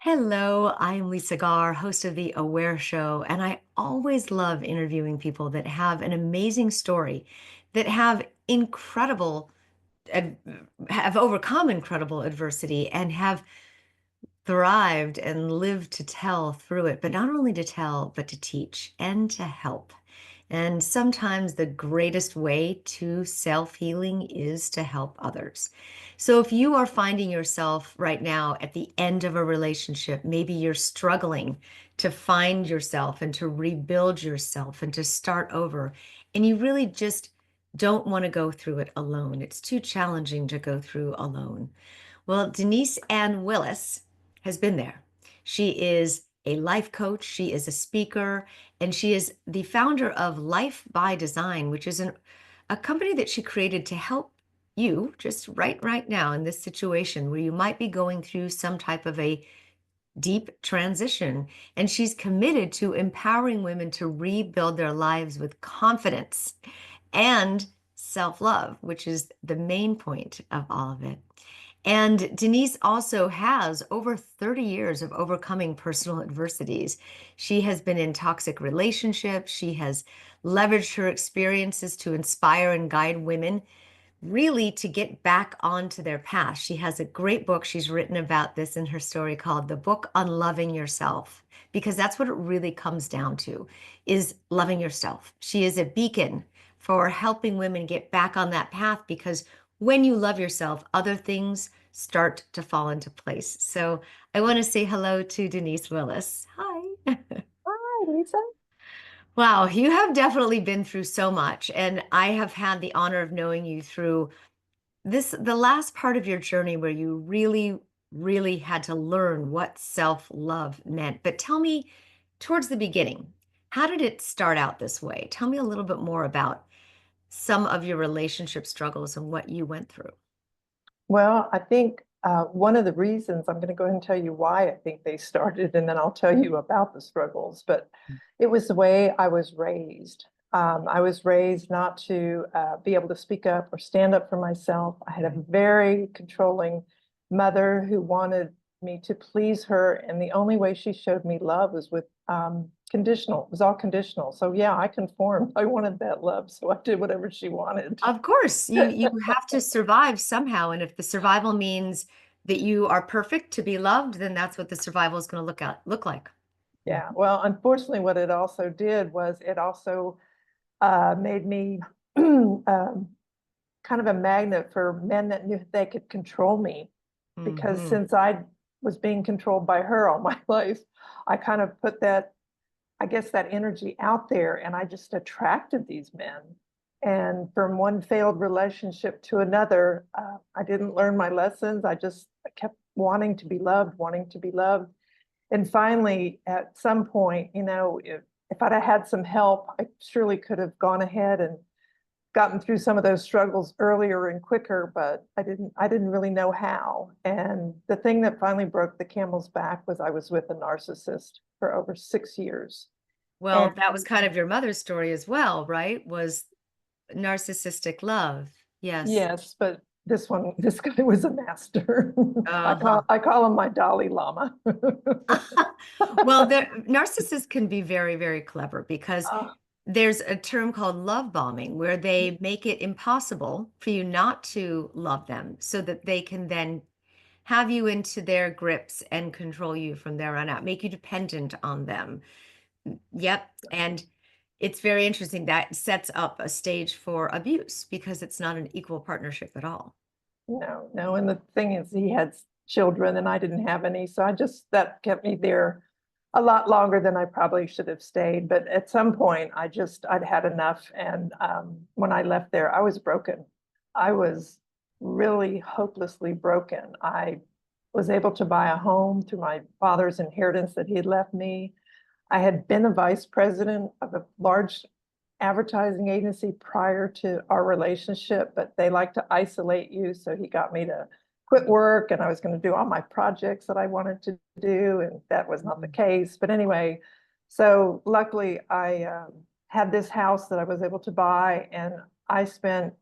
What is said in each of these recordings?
Hello, I'm Lisa Garr, host of the Aware Show, and I always love interviewing people that have an amazing story, that have ad- have overcome incredible adversity and have thrived and lived to tell through it, but not only to tell, but to teach and to help. And sometimes the greatest way to self-healing is to help others. So if you are finding yourself right now at the end of a relationship, maybe you're struggling to find yourself and to rebuild yourself and to start over, and you really just don't want to go through it alone. It's too challenging to go through alone. Well, Denise Ann Willis has been there. She is a life coach, she is a speaker, and she is the founder of Life by Design, which is a company that she created to help you just right now in this situation where you might be going through some type of a deep transition. And she's committed to empowering women to rebuild their lives with confidence and self-love, which is the main point of all of it. And Denise also has over 30 years of overcoming personal adversities. She has been in toxic relationships. She has leveraged her experiences to inspire and guide women really to get back onto their path. She has a great book she's written about this in her story called The Book on Loving Yourself, because that's what it really comes down to, is loving yourself. She is a beacon for helping women get back on that path because when you love yourself, other things start to fall into place. So I want to say hello to Denise Willis. Hi. Hi, Lisa. Wow, you have definitely been through so much, and I have had the honor of knowing you through the last part of your journey where you really had to learn what self-love meant. But tell me, towards the beginning, how did it start out this way? Tell me a little bit more about some of your relationship struggles and what you went through. Well, I think one of the reasons I'm going to go ahead and tell you why I think they started, and then I'll tell you about the struggles. But it was the way I was raised. I was raised not to be able to speak up or stand up for myself. I had a very controlling mother who wanted me to please her, and the only way she showed me love was with conditional. It was all conditional. So yeah, I conformed. I wanted that love, so I did whatever she wanted. Of course, you have to survive somehow, and if the survival means that you are perfect to be loved, then that's what the survival is going to look like. Yeah, well, unfortunately, what it also did was it also made me kind of a magnet for men that knew they could control me. Because Hmm. since I was being controlled by her all my life, I kind of put that, I guess, that energy out there, and I just attracted these men. And from one failed relationship to another, I didn't learn my lessons. I just kept wanting to be loved, wanting to be loved. And finally, at some point, if I'd have had some help, I surely could have gone ahead and gotten through some of those struggles earlier and quicker, but I didn't really know how. And the thing that finally broke the camel's back was I was with a narcissist for over 6 years. And Well, that was kind of your mother's story as well, right? Was narcissistic love. Yes. yes, but this guy was a master. I Uh-huh. call I call him my Dalai Lama. Well, narcissists can be very clever because Uh, there's a term called love bombing where they make it impossible for you not to love them so that they can then have you into their grips and control you from there on out, make you dependent on them. Yep. And it's very interesting. That sets up a stage for abuse because it's not an equal partnership at all. no, no. And the thing is, he had children and I didn't have any. So that kept me there a lot longer than I probably should have stayed. But at some point, I'd had enough. And when I left there, I was broken. I was really hopelessly broken. I was able to buy a home through my father's inheritance that he had left me. I had been a vice president of a large advertising agency prior to our relationship, but they like to isolate you. So he got me to quit work and I was going to do all my projects that I wanted to do. And that was not the Mhm. case. But anyway, so luckily I had this house that I was able to buy. And I spent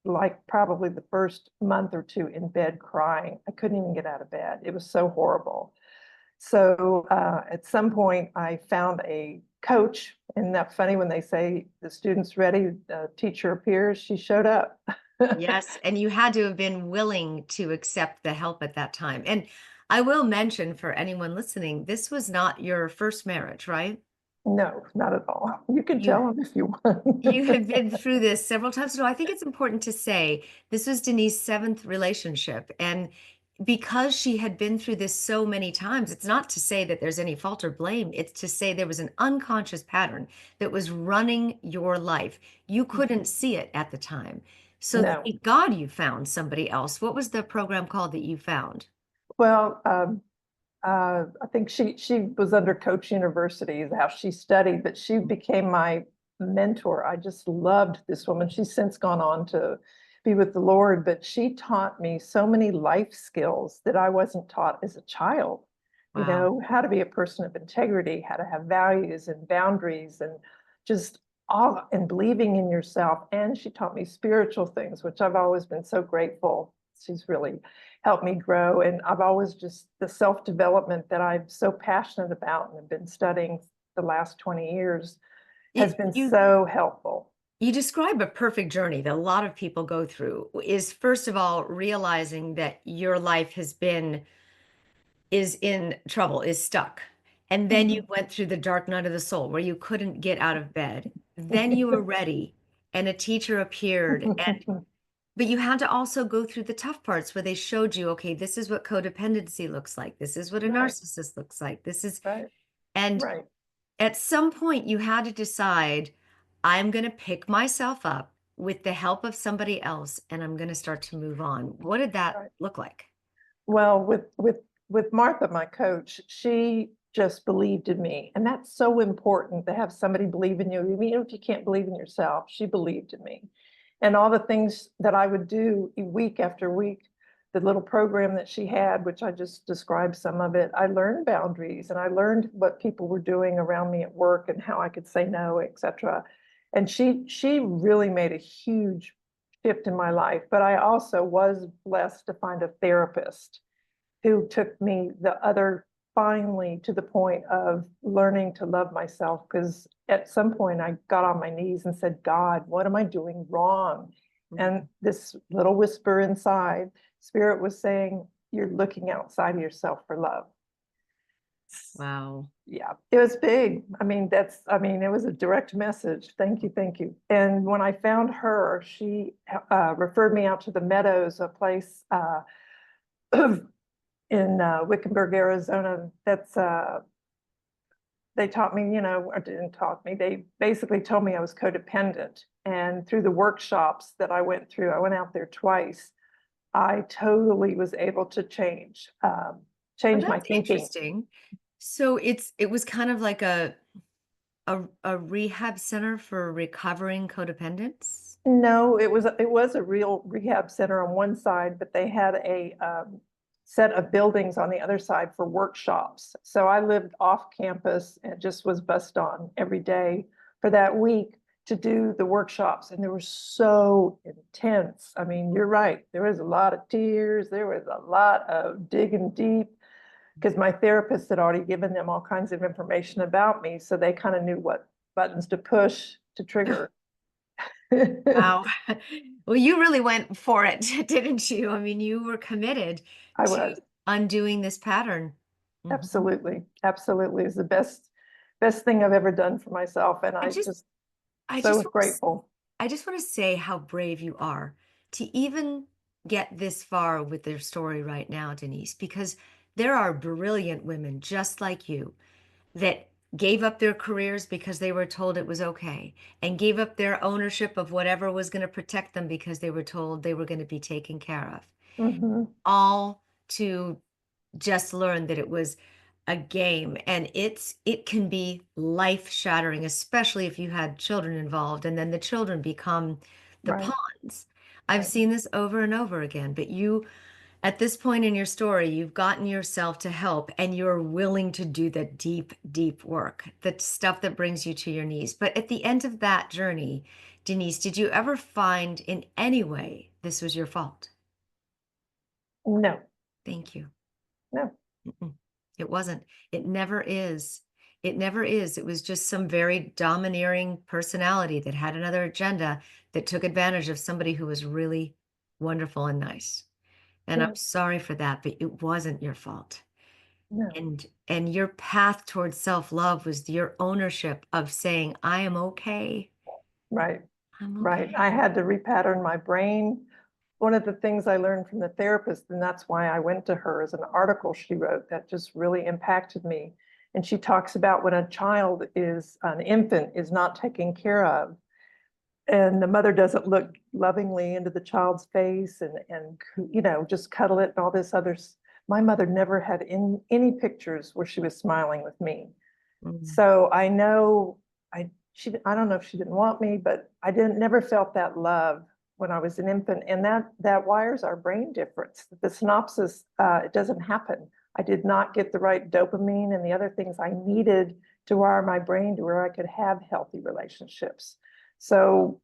like probably the first month or two in bed crying. I couldn't even get out of bed. It was so horrible. So at some point, I found a coach. Isn't that funny when they say the student's ready, the teacher appears? She showed up. Yes, and you had to have been willing to accept the help at that time. And I will mention for anyone listening, this was not your first marriage, right? No, not at all. You can You tell them if you want. you had been through this several times. No, I think it's important to say this was Denise's seventh relationship. And because she had been through this so many times, it's not to say that there's any fault or blame. It's to say there was an unconscious pattern that was running your life. You couldn't see it at the time. So No. thank God you found somebody else. What was the program called that you found? Well, I think she was under Coach University is how she studied, but she became my mentor. I just loved this woman. She's since gone on to be with the Lord, but she taught me so many life skills that I wasn't taught as a child. You Wow. know, how to be a person of integrity, how to have values and boundaries, and just all and believing in yourself. And she taught me spiritual things, which I've always been so grateful. She's really helped me grow. And I've always just the self-development that I'm so passionate about and have been studying the last 20 years has You, been you so helpful. you describe a perfect journey that a lot of people go through is first of all realizing that your life is in trouble, is stuck. And then you Mhm. went through the dark night of the soul where you couldn't get out of bed. Then you were ready and a teacher appeared. But you had to also go through the tough parts where they showed you, okay, this is what codependency looks like. This is what a Right, narcissist looks like. This is, right, and right, at some point you had to decide, I'm going to pick myself up with the help of somebody else and I'm going to start to move on. What did that right. look like? Well, with Martha, my coach, she just believed in me. And that's so important to have somebody believe in you. Even if you can't believe in yourself, she believed in me. And all the things that I would do week after week, the little program that she had, which I just described some of it, I learned boundaries and I learned what people were doing around me at work and how I could say no, etc. And she really made a huge shift in my life. But I also was blessed to find a therapist who took me the other finally to the point of learning to love myself. Because at some point I got on my knees and said, God, what am I doing wrong? And Mhm. this little whisper inside, Spirit was saying, you're looking outside of yourself for love. Wow. Yeah, it was big. I mean, it was a direct message. Thank you, thank you. And when I found her, she referred me out to the Meadows, a place in Wickenburg, Arizona. They taught me, or didn't taught me. They basically told me I was codependent. And through the workshops that I went through, I went out there twice. I totally was able to Oh, change my that's thinking. interesting. So it was kind of like a rehab center for recovering codependents. No, it was a real rehab center on one side, but they had a set of buildings on the other side for workshops. So I lived off campus and just was bussed on every day for that week to do the workshops. And they were so intense. I mean, you're right. There was a lot of tears. There was a lot of digging deep because my therapist had already given them all kinds of information about me. So they kind of knew what buttons to push to trigger. Wow. Well, you really went for it, didn't you? I mean, you were committed I to was. undoing this pattern. Mhm. Absolutely. Absolutely. It's the best thing I've ever done for myself. And I I just just I so just want to grateful. I just want to say how brave you are to even get this far with their story right now, Denise, because there are brilliant women just like you that gave up their careers because they were told it was okay and gave up their ownership of whatever was going to protect them because they were told they were going to be taken care of, Hmm. all to just learn that it was a game and it can be life shattering, especially if you had children involved and then the children become the Right. pawns. I've Right. seen this over and over again, but you at this point in your story, you've gotten yourself to help and you're willing to do the deep, deep work, the stuff that brings you to your knees. But at the end of that journey, Denise, did you ever find in any way this was your fault? No, Thank you. no. Mm-mm. It wasn't. It never is. It never is. It was just some very domineering personality that had another agenda that took advantage of somebody who was really wonderful and nice. And I'm Yeah, sorry for that, but it wasn't your fault. no, And your path towards self-love was your ownership of saying, I am okay. right, I'm right. okay. I had to repattern my brain. One of the things I learned from the therapist, and that's why I went to her, is an article she wrote that just really impacted me. And she talks about when a child is, an infant is not taken care of, and the mother doesn't look lovingly into the child's face and just cuddle it and all this other. My mother never had any pictures where she was smiling with me. Mm. So I know I don't know if she didn't want me, but I didn't never felt that love when I was an infant, and that wires our brain difference. The synopsis, it doesn't happen. I did not get the right dopamine and the other things I needed to wire my brain to where I could have healthy relationships. So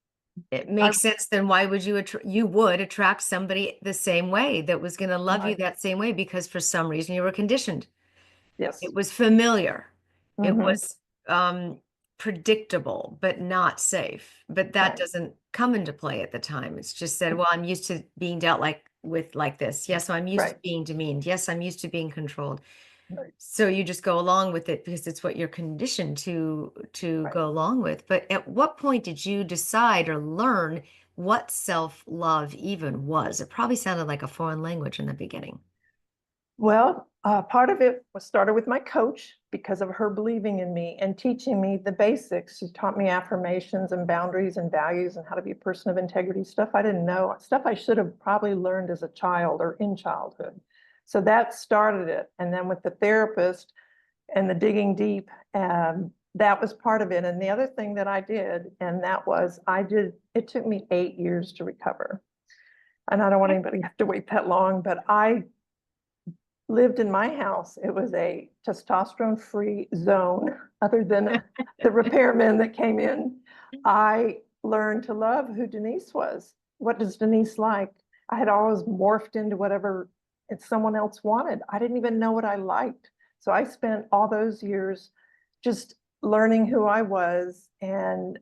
It I makes sense. Then why would you would attract somebody the same way that was going to love you right, that same way because for some reason you were conditioned. yes, It was familiar. It hmm, was predictable, but not safe. But that right, doesn't come into play at the time. It's just said, well, I'm used to being dealt like this. Yes, so I'm used to right, being demeaned. Yes, I'm used to being controlled. right, So you just go along with it because it's what you're conditioned to right. go along with. But at what point did you decide or learn what self-love even was? It probably sounded like a foreign language in the beginning. Well, part of it was started with my coach because of her believing in me and teaching me the basics. She taught me affirmations and boundaries and values and how to be a person of integrity, stuff I didn't know, stuff I should have probably learned as a child or in childhood. So that started it. And then with the therapist and the digging deep, that was part of it. And the other thing that I did, and that was it took me 8 years to recover. And I don't want anybody to have to wait that long, but I lived in my house. It was a testosterone-free zone, other than the repairmen that came in. I learned to love who Denise was. What does Denise like? I had always morphed into whatever someone else wanted. I didn't even know what I liked. So I spent all those years just learning who I was and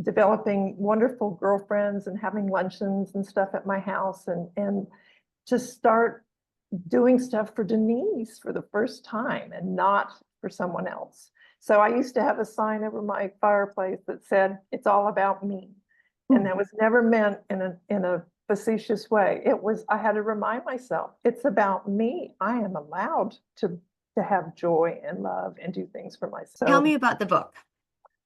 developing wonderful girlfriends and having luncheons and stuff at my house and just start doing stuff for Denise for the first time and not for someone else. So I used to have a sign over my fireplace that said, "It's all about me." And that was never meant in a facetious way. It was, I had to remind myself, it's about me. I am allowed to have joy and love and do things for Tell myself. me about the book.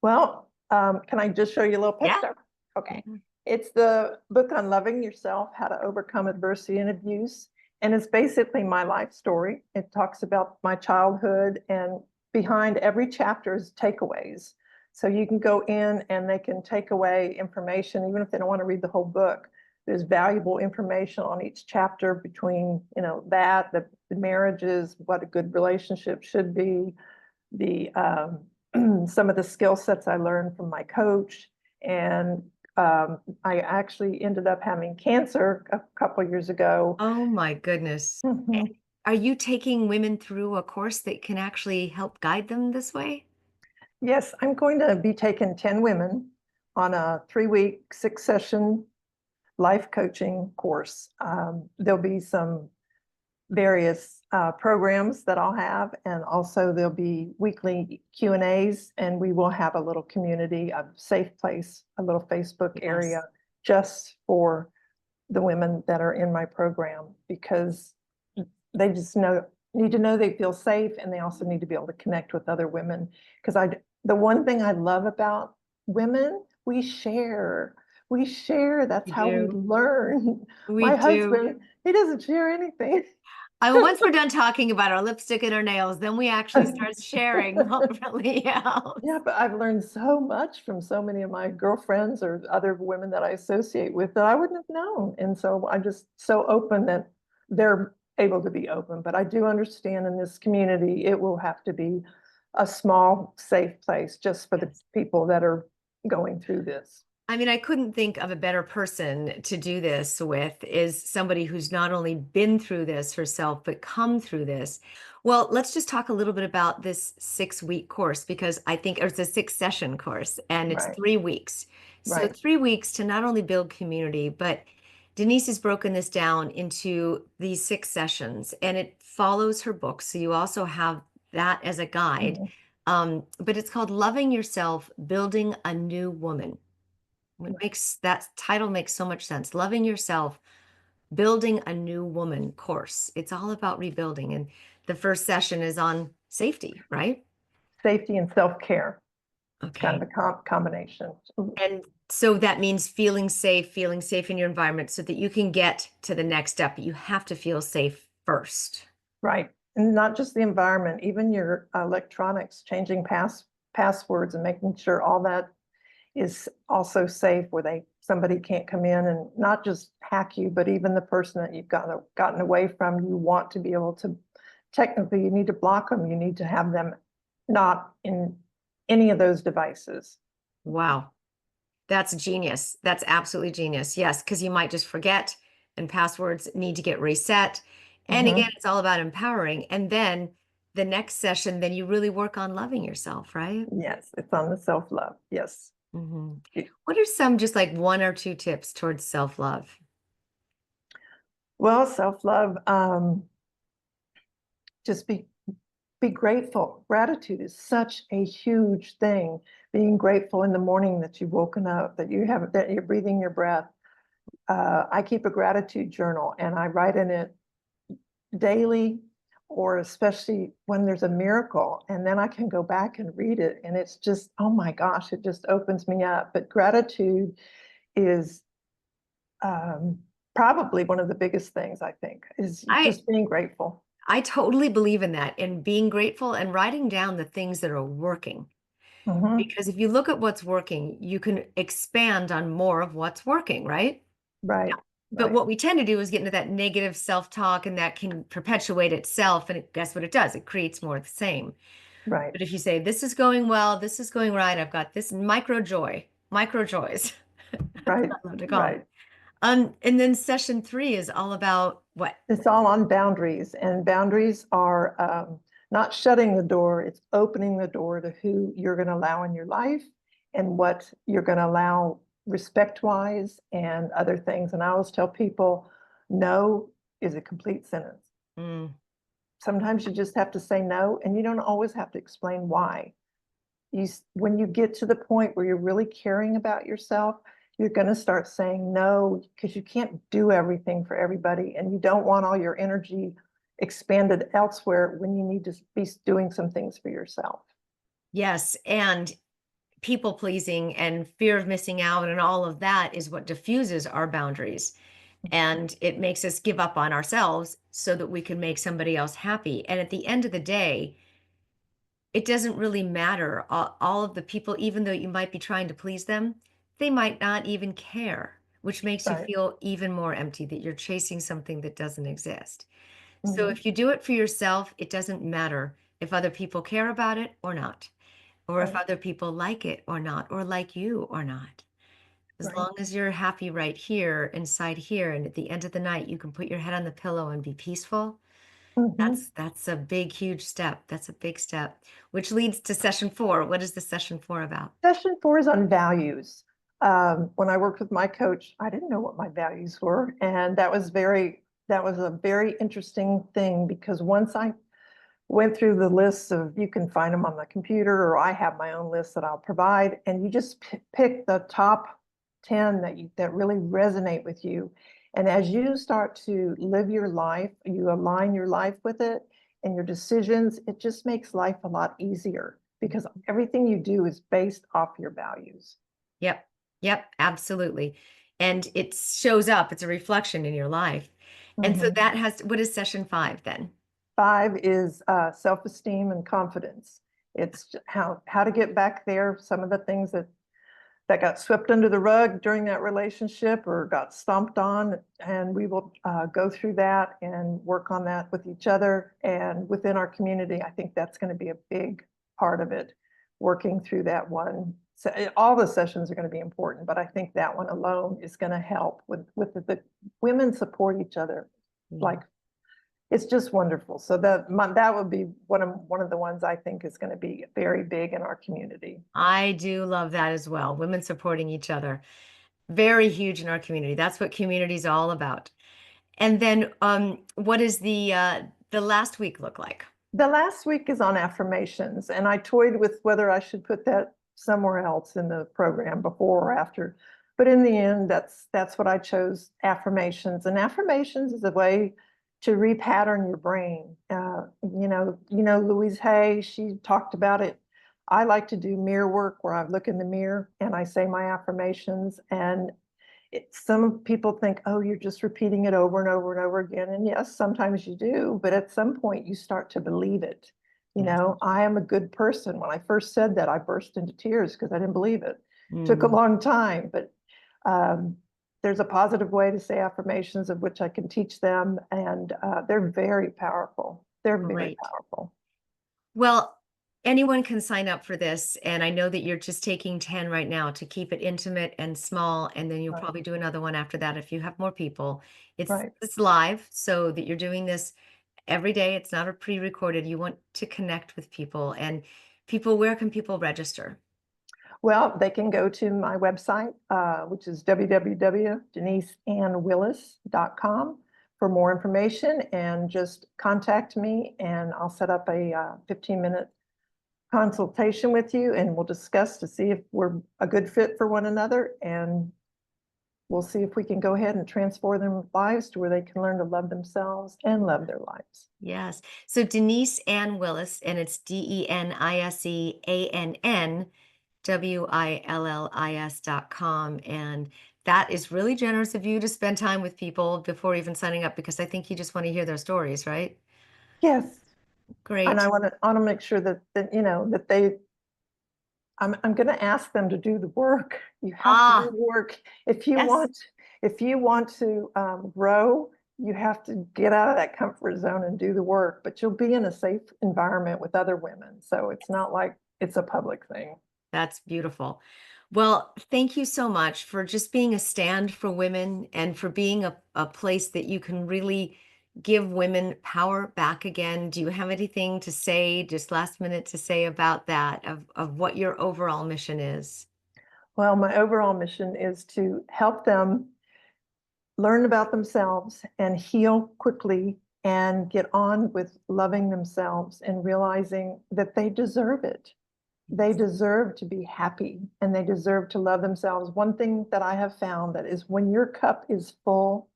Well, can I just show you a little Yeah. picture? Okay. Mhm. It's the book on loving yourself, how to overcome adversity and abuse. And it's basically my life story. It talks about my childhood, and behind every chapter is takeaways. So you can go in and they can take away information, even if they don't want to read the whole book. There's valuable information on each chapter between, the marriages, what a good relationship should be, the some of the skill sets I learned from my coach. And I actually ended up having cancer a couple of years ago. Oh my goodness. Mhm. Are you taking women through a course that can actually help guide them this way? Yes, I'm going to be taking 10 women on a 3-week, 6-session life coaching course. There'll be some various programs that I'll have, and also there'll be weekly Q&As, and we will have a little community, a safe place, a little Facebook Yes. area just for the women that are in my program, because they just need to know they feel safe, and they also need to be able to connect with other women. Because the one thing I love about women, we share. That's You how we do. learn. We My do. husband, he doesn't share anything. Once we're done talking about our lipstick and our nails, then we actually start sharing what really helps. Yeah, but I've learned so much from so many of my girlfriends or other women that I associate with that I wouldn't have known. And so I'm just so open that they're able to be open. But I do understand in this community, it will have to be a small, safe place just for the Yes. people that are going through this. I mean, I couldn't think of a better person to do this with is somebody who's not only been through this herself, but come through this. Well, let's just talk a little bit about this 6 week course because I think or it's a 6 session course and it's Right, 3 weeks. So right. 3 weeks to not only build community, but Denise has broken this down into these 6 sessions and it follows her book. So you also have that as a guide. Mhm. But it's called Loving Yourself, Building a New Woman. It Right. makes that title makes so much sense. Loving yourself, building a new woman course. It's all about rebuilding. And the first session is on safety, right? Safety and self-care. It's kind Okay. of a combination. And so that means feeling safe in your environment so that you can get to the next step. You have to feel safe first. Right. And not just the environment, even your electronics, changing passwords and making sure all that is also safe where somebody can't come in and not just hack you, but even the person that you've gotten away from, you want to be able to, technically, you need to block them. You need to have them not in any of those devices. Wow. That's genius. That's absolutely genius. Yes, because you might just forget and passwords need to get reset. And again, Mhm. it's all about empowering. And then the next session, then you really work on loving yourself, right? Yes, it's on the self-love. Yes. hmm What are some just like one or two tips towards self-love? Well, self-love, just be grateful. Gratitude is such a huge thing. Being grateful in the morning that you've woken up, that you're breathing your breath. I keep a gratitude journal and I write in it daily, or especially when there's a miracle, and then I can go back and read it, and it's just, oh my gosh, it just opens me up. But gratitude is um, probably one of the biggest things I think is I just being grateful. I totally believe in that and being grateful and writing down the things that are working. Mhm. Because if you look at what's working, you can expand on more of what's working, right? Right, But right, what we tend to do is get into that negative self-talk and that can perpetuate itself. And guess what it does? It creates more of the same. right, But if you say, this is going well, this is going right, I've got this micro joys. That's right, what I love to call them. right. And then session 3 is all about what? It's all on boundaries, and boundaries are not shutting the door, it's opening the door to who you're going to allow in your life and what you're going to allow respect-wise and other things. And I always tell people, no is a complete sentence. Mm, Sometimes you just have to say no, and you don't always have to explain why. When you get to the point where you're really caring about yourself, you're going to start saying no because you can't do everything for everybody and you don't want all your energy expanded elsewhere when you need to be doing some things for yourself. yes. And people pleasing and fear of missing out and all of that is what diffuses our boundaries. And it makes us give up on ourselves so that we can make somebody else happy. And at the end of the day, it doesn't really matter. All of the people, even though you might be trying to please them, they might not even care, which makes you Right. feel even more empty that you're chasing something that doesn't exist. So Mhm. if you do it for yourself, it doesn't matter if other people care about it or not, or if Right. other people like it or not, or like you or not. As Right. long as you're happy right here, inside here, and at the end of the night, you can put your head on the pillow and be peaceful. Mhm. That's a big, huge step. That's a big step, which leads to session 4. What is the session 4 about? Session 4 is on values. When I worked with my coach, I didn't know what my values were. And that was a very interesting thing because once I went through the lists of, you can find them on the computer, or I have my own list that I'll provide, and you just pick the top 10 that really resonate with you. And as you start to live your life, you align your life with it and your decisions, it just makes life a lot easier because everything you do is based off your values. Yep. Yep. Absolutely. And it shows up, it's a reflection in your life. And so Mhm. that has, what is session 5 then? 5 is self-esteem and confidence. It's how to get back there, some of the things that got swept under the rug during that relationship or got stomped on. And we will go through that and work on that with each other and within our community. I think that's going to be a big part of it, working through that one all the sessions are going to be important, but I think that one alone is going to help with the women support each other. Yeah. Like it's just wonderful. So that would be one of the ones I think is going to be very big in our community. I do love that as well. Women supporting each other. Very huge in our community. That's what community is all about. And then what does the last week look like? The last week is on affirmations, and I toyed with whether I should put that somewhere else in the program before or after. But in the end, that's what I chose, affirmations. And affirmations is a way to repattern your brain. Louise Hay, she talked about it. I like to do mirror work where I look in the mirror and I say my affirmations, and some people think, oh, you're just repeating it over and over and over again. And yes, sometimes you do, but at some point you start to believe it. Yes. I am a good person. When I first said that, I burst into tears because I didn't believe it. Took a Mm, long time, but um, there's a positive way to say affirmations of which I can teach them, and they're very powerful. They're very great. powerful. Well, anyone can sign up for this, and I know that you're just taking 10 right now to keep it intimate and small, and then you'll Right, probably do another one after that if you have more people. right. It's live, so that you're doing this every day. It's not a pre-recorded. You want to connect with people, and people, where can people register? Well, they can go to my website, which is www.deniseannwillis.com for more information, and just contact me and I'll set up a 15-minute consultation with you, and we'll discuss to see if we're a good fit for one another, and we'll see if we can go ahead and transform their lives to where they can learn to love themselves and love their lives. Yes. So Denise Ann Willis, and it's DeniseAnnWillis.com. And that is really generous of you to spend time with people before even signing up, because I think you just want to hear their stories, right? Yes, and I Great. want to make sure that they I'm going to ask them to do the work. You have to do Ah, the work. If you yes. want, if you want to grow, you have to get out of that comfort zone and do the work. But you'll be in a safe environment with other women, so it's not like it's a public thing. That's beautiful. Well, thank you so much for just being a stand for women and for being a place that you can really give women power back again. Do you have anything to say, just last minute to say about that, of what your overall mission is? Well, my overall mission is to help them learn about themselves and heal quickly and get on with loving themselves and realizing that they deserve it. They deserve to be happy and they deserve to love themselves. One thing that I have found that is when your cup is full,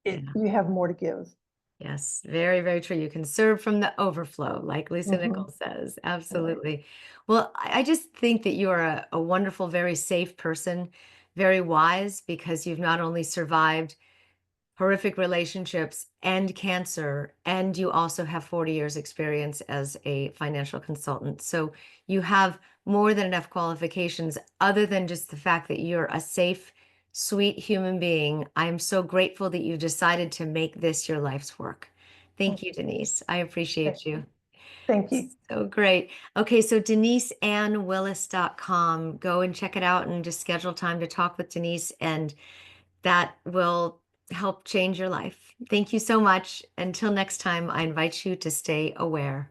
Yeah. you have more to give. Yes, very, very true. You can serve from the overflow, like Lisa Mhm. Nichols says. Right. Absolutely. Well, I just think that you are a wonderful, very safe person, very wise, because you've not only survived horrific relationships and cancer, and you also have 40 years experience as a financial consultant. So you have more than enough qualifications other than just the fact that you're a safe, sweet human being. I am so grateful that you decided to make this your life's work. Thank you, Denise. I appreciate you. Thank you. So great. Okay, so DeniseAnnWillis.com. Go and check it out and just schedule time to talk with Denise, and that will help change your life. Thank you so much. Until next time, I invite you to stay aware.